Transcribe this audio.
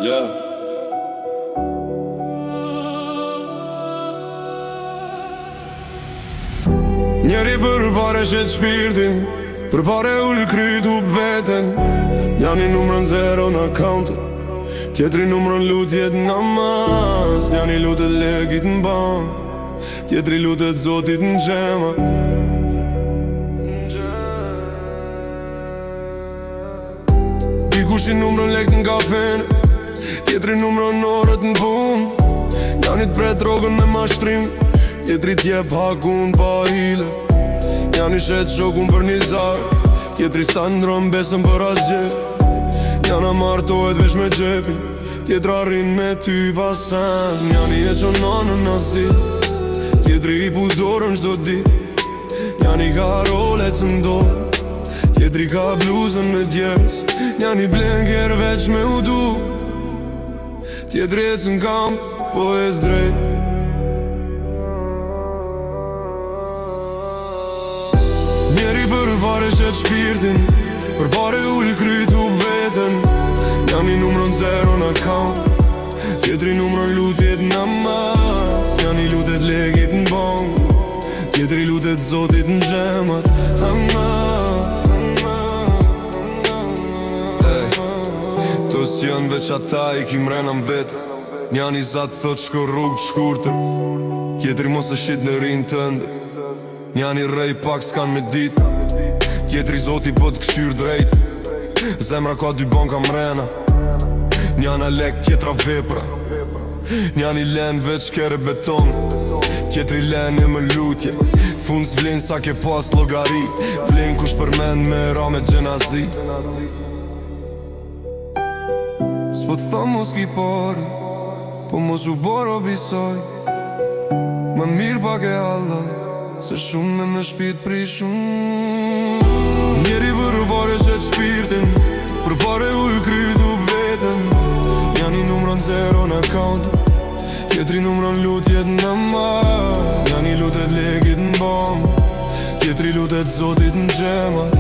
Yeah. Njeri përpare shet shpirtin, përpare ull kryt up veten. Njani numrën 0 në account, tjetri numrën lutjet namaz. Njani lutet legit në bank, tjetri lutet zotit në gjema. Dikush i numrën lekt në kafen, tjetri numrën orët në pun. Njani t'pret rogën me mashtrim, tjetri t'jep hakun pa hile. Njani shet shokun për një zarë, tjetri sta ndron besën për asgje. Njana martohet vesh me gjepin, tjetra rrin me ty pasan. Njani e qon nanën asi, tjetri i pu dorën qdo dit. Njani ka rolet së ndorë, tjetri ka bluzën me djerës. Njani blenger veç me udu, tjetri e cën kam, po e zdrejt. Njeri përpare shet shpirtin, përpare ull kryt up veten. Njani numrën 0 në account, tjetri numrën lutjet namaz. Njani lutet legit në bank, tjetri lutet zotit në gjemat. Tos janë veç ata i ki mrena m'vet. Njani zat thot shko rrug t'shkurtër, tjetri mos e shit në rinë tënde. Njani rej pak s'kan me dit, tjetri zoti po t'këshyr drejt. Zemra ka dy banka mrena, njana lek tjetra vepra. Njani len veç kere beton, tjetri len e më lutje. Fund s'vlen sa ke pas logari, vlen kush përmend me ra me gjenazi. S'po t'thom mos ki pari, po mos u boro bisoj. Më mirë pak e Allah, se shumë me shpit prishun. Njeri përpare shet shpirtin, përpare ull kryt up veten. Njani numrën 0 në account, tjetri numrën lutjet namaz. Njani lutet legit në bank, tjetri lutet zotit në gjemat.